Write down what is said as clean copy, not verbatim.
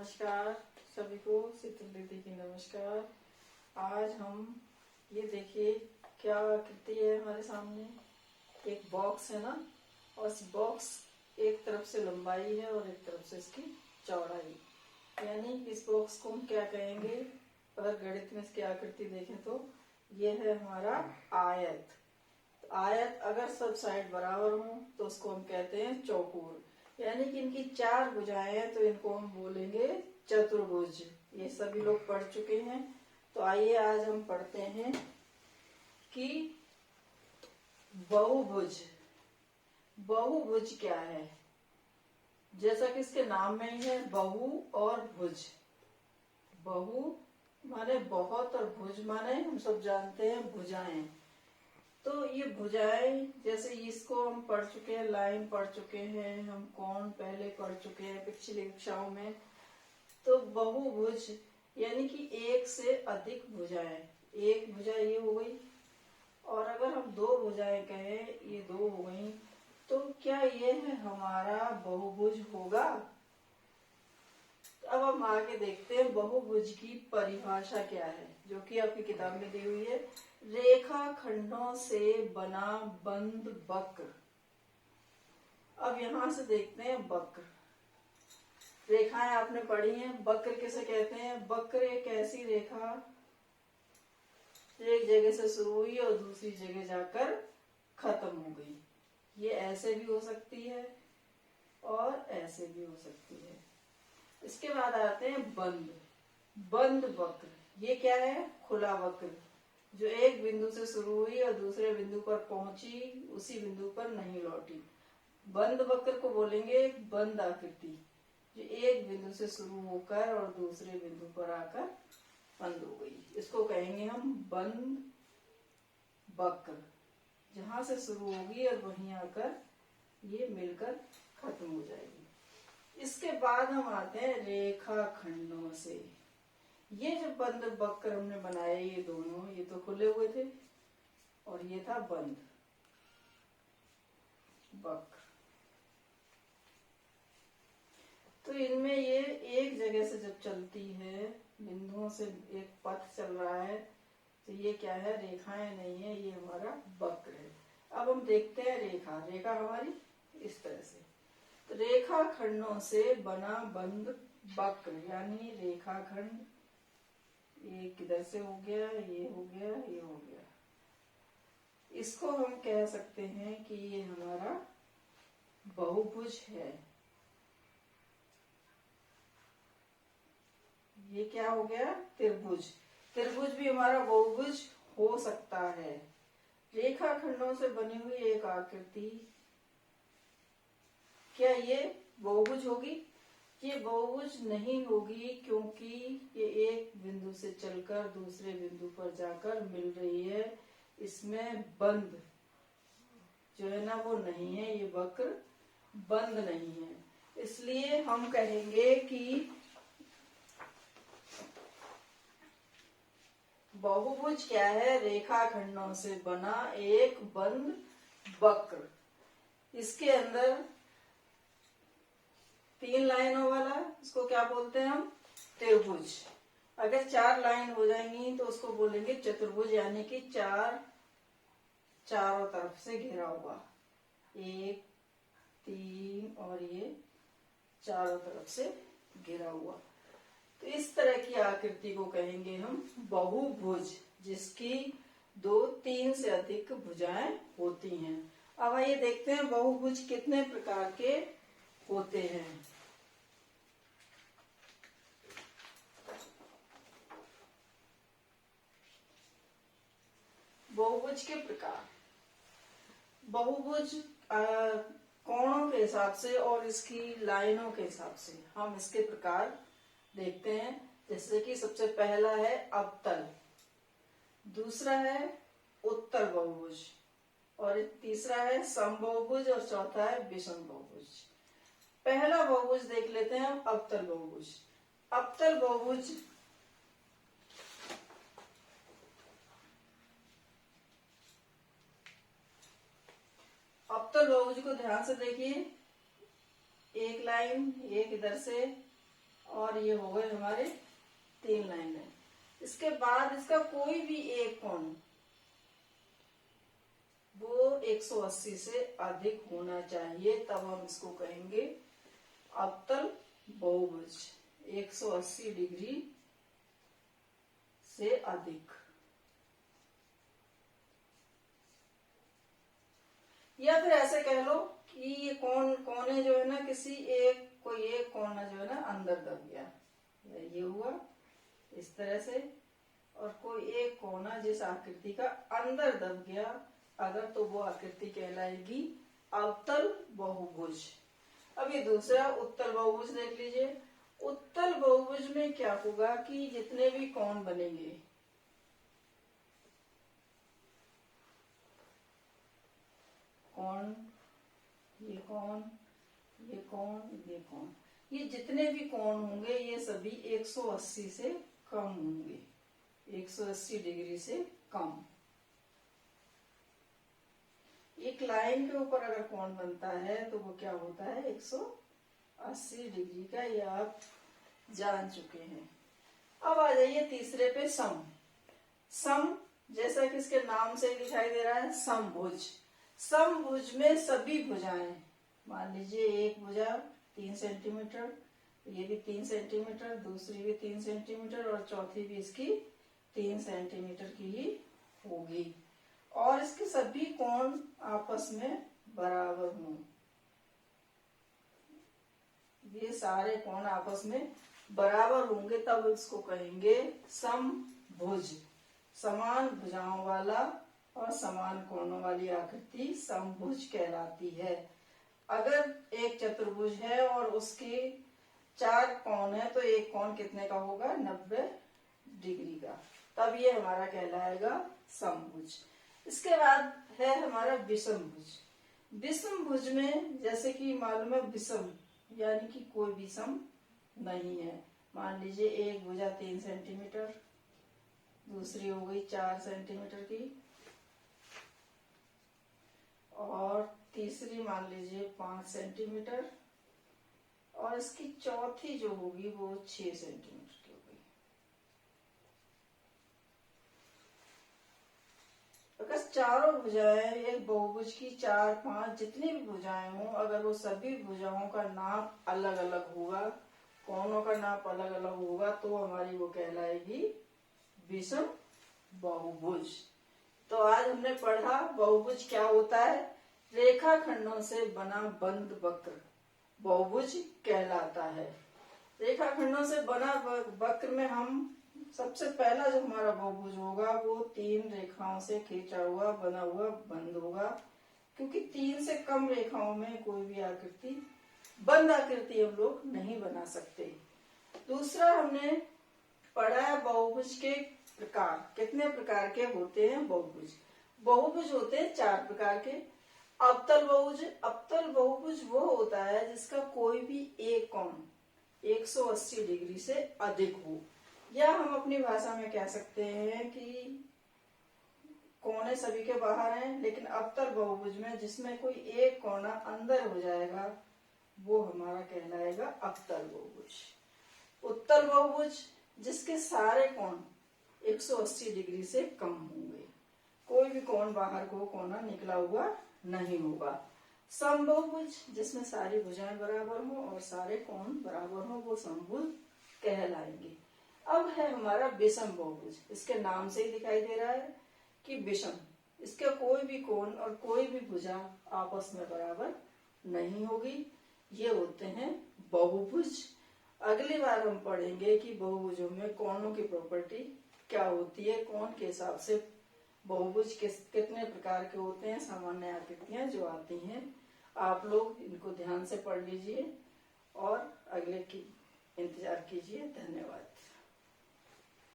नमस्कार सभी को, शीतल दीदी की नमस्कार। आज हम ये देखिए क्या आकृति है हमारे सामने। एक बॉक्स है ना, और इस बॉक्स एक तरफ से लंबाई है और एक तरफ से इसकी चौड़ाई, यानी इस बॉक्स को हम क्या कहेंगे अगर गणित में इसकी आकृति देखें तो ये है हमारा आयत। तो आयत अगर सब साइड बराबर हो तो उसको हम कहते हैं चौकोर, यानी कि इनकी चार भुजाएं हैं तो इनको हम बोलेंगे चतुर्भुज। ये सभी लोग पढ़ चुके हैं। तो आइए आज हम पढ़ते हैं कि बहुभुज। बहुभुज क्या है? जैसा कि इसके नाम में ही है, बहु और भुज। बहु माने बहुत और भुज माने हम सब जानते हैं भुजाएं। तो ये भुजाएं, जैसे इसको हम पढ़ चुके हैं, लाइन पढ़ चुके हैं, हम कोण पहले पढ़ चुके हैं पिछली कक्षाओं में। तो बहुभुज यानी कि एक से अधिक भुजाएं। एक भुजा ये हो गई, और अगर हम दो भुजाएं कहें, ये दो हो गई, तो क्या ये है हमारा बहुभुज होगा? अब हम आगे देखते हैं बहुभुज की परिभाषा क्या है, जो कि आपकी किताब में दी हुई है। रेखा खंडों से बना बंद वक्र। अब यहां से देखते हैं वक्र। रेखाएं आपने पढ़ी हैं, वक्र किसे कहते हैं? वक्र एक ऐसी रेखा एक जगह से शुरू हुई और दूसरी जगह जाकर खत्म हो गई। ये ऐसे भी हो सकती है और ऐसे भी हो सकती है। इसके बाद आते हैं बंद। बंद वक्र, ये क्या है? खुला वक्र, जो एक बिंदु से शुरू हुई और दूसरे बिंदु पर पहुंची, उसी बिंदु पर नहीं लौटी। बंद वक्र को बोलेंगे बंद आकृति, जो एक बिंदु से शुरू होकर और दूसरे बिंदु पर आकर बंद हो गई। इसको कहेंगे हम बंद वक्र, जहां से शुरू होगी और वहीं आकर ये मिलकर खत्म हो जाएगी। इसके बाद हम आते हैं रेखा खंडों से। ये जो बंद वक्र हमने बनाए, ये दोनों, ये तो खुले हुए थे और ये था बंद वक्र। तो इनमें ये एक जगह से जब चलती है, बिंदुओं से एक पथ चल रहा है, तो ये क्या है? रेखाएं नहीं है, ये हमारा वक्र है। अब हम देखते हैं रेखा। रेखा हमारी इस तरह से, तो रेखा खंडों से बना बंद वक्र, यानी रेखा खंड ये किधर से हो गया, ये हो गया, ये हो गया। इसको हम कह सकते हैं कि ये हमारा बहुभुज है। ये क्या हो गया? त्रिभुज। त्रिभुज भी हमारा बहुभुज हो सकता है। रेखा खंडों से बनी हुई एक आकृति, क्या ये बहुभुज होगी? ये बहुभुज नहीं होगी, क्योंकि ये एक बिंदु से चलकर दूसरे बिंदु पर जाकर मिल रही है। इसमें बंद जो है ना वो नहीं है, ये वक्र बंद नहीं है। इसलिए हम कहेंगे कि बहुभुज क्या है? रेखा खंडों से बना एक बंद वक्र। इसके अंदर तीन लाइनों वाला, इसको क्या बोलते हैं हम? त्रिभुज। अगर चार लाइन हो जाएंगी तो उसको बोलेंगे चतुर्भुज, यानी कि चारों तरफ से घिरा हुआ। एक, तीन और ये चारों तरफ से घिरा हुआ। तो इस तरह की आकृति को कहेंगे हम बहुभुज, जिसकी दो, तीन से अधिक भुजाएं होती हैं। अब आइए देखते हैं बहुभुज कितने प्रकार के होते हैं। बहुभुज के प्रकार। बहुभुज कोणों के हिसाब से और इसकी लाइनों के हिसाब से हम इसके प्रकार देखते हैं। जैसे कि सबसे पहला है अवतल, दूसरा है उत्तल बहुभुज, और तीसरा है समबाहुभुज, और चौथा है विषम बहुभुज। पहला बहुभुज देख लेते हैं हम, अवतल बहुभुज। अवतल बहुभुज बहुभुज को ध्यान से देखिए। एक लाइन, एक इधर से और ये हो गए हमारे 3 लाइनें। इसके बाद इसका कोई भी एक कोण वो 180 से अधिक होना चाहिए, तब हम इसको कहेंगे अवतल बहुभुज। 180 डिग्री से अधिक, या फिर ऐसे कह लो कि ये कोने जो है ना किसी कोई एक कोना जो है ना अंदर दब गया, ये हुआ इस तरह से, और कोई एक कोना जिस आकृति का अंदर दब गया अगर, तो वो आकृति कहलाएगी अवतल बहुभुज। अब ये दूसरा उत्तल बहुभुज देख लीजिए। उत्तल बहुभुज में क्या होगा कि जितने भी कोण बनेंगे, कोण, ये कोण, ये कोण, ये कोण, ये जितने भी कोण होंगे ये सभी 180 से कम होंगे, 180 डिग्री से कम। एक लाइन के ऊपर अगर कोण बनता है तो वो क्या होता है 180 डिग्री का, ये आप जान चुके हैं। अब आ जाइए तीसरे पे, सम। सम जैसा कि इसके नाम से ही दिखाई दे रहा है, समभुज। समभुज में सभी भुजाएं, मान लीजिए एक भुजा 3 सेंटीमीटर, ये भी 3 सेंटीमीटर, दूसरी भी 3 सेंटीमीटर और चौथी भी इसकी 3 सेंटीमीटर की ही होगी, और इसके सभी कोण आपस में बराबर हों। ये सारे कोण आपस में बराबर होंगे तब इसको कहेंगे समभुज। समान भुजाओं वाला और समान कोणों वाली आकृति समभुज कहलाती है। अगर एक चतुर्भुज है और उसके 4 कोण है तो एक कोण कितने का होगा 90 डिग्री का, तब ये हमारा कहलाएगा समभुज। इसके बाद है हमारा विषमभुज। विषमभुज में जैसे कि मालूम है विषम यानी कि कोई भी सम नहीं है। मान लीजिए एक भुजा 3 सेंटीमीटर, दूसरी हो गई 4 सेंटीमीटर की, और तीसरी मान लीजिए 5 सेंटीमीटर, और इसकी चौथी जो होगी वो 6 सेंटीमीटर की होगी। अगर चारों भुजाएं एक बहुभुज की 4, 5 जितनी भी भुजाएं हों, अगर वो सभी भुजाओं का नाप अलग अलग होगा, कोणों का नाप अलग अलग होगा, तो हमारी वो कहलाएगी विषम बहुभुज। तो आज हमने पढ़ा बहुभुज क्या होता है। रेखाखंडों से बना बंद वक्र बहुभुज कहलाता है। रेखाखंडों से बना वक्र में हम सबसे पहला जो हमारा बहुभुज होगा वो 3 रेखाओं से खींचा हुआ बना हुआ बंद होगा, क्योंकि 3 से कम रेखाओं में कोई भी आकृति बंद आकृति हम लोग नहीं बना सकते। दूसरा हमने पढ़ा है बहुभुज के प्रकार। कितने प्रकार के होते हैं बहुभुज। बहुभुज होते हैं 4 प्रकार के। अवतल बहुभुज। अवतल बहुभुज वो होता है जिसका कोई भी एक कोण 180 डिग्री से अधिक हो, या हम अपनी भाषा में कह सकते हैं कि कोने सभी के बाहर हैं, लेकिन अवतल बहुभुज में जिसमें कोई एक कोना अंदर हो जाएगा वो हमारा कहलाएगा अवतल बहुभुज। उत्तल बहुभुज जिसके सारे कोण 180 डिग्री से कम होंगे, कोई भी कोण बाहर को कोना निकला हुआ नहीं होगा। समबहुभुज जिसमें सारी भुजाएं बराबर हो और सारे कोण बराबर हो, वो समभुज कहलाएंगे। अब है हमारा विषम बहुभुज। इसके नाम से ही दिखाई दे रहा है कि विषम, इसका कोई भी कोण और कोई भी भुजा आपस में बराबर नहीं होगी, ये होते हैं बहुभुज। अगली बार हम पढ़ेंगे कि बहुभुजों में कोणों की प्रॉपर्टी क्या होती है, कोण के हिसाब से बहुभुज कितने प्रकार के होते हैं, सामान्य आकृतियां जो आती हैं। आप लोग इनको ध्यान से पढ़ लीजिए और अगले की इंतजार कीजिए। धन्यवाद।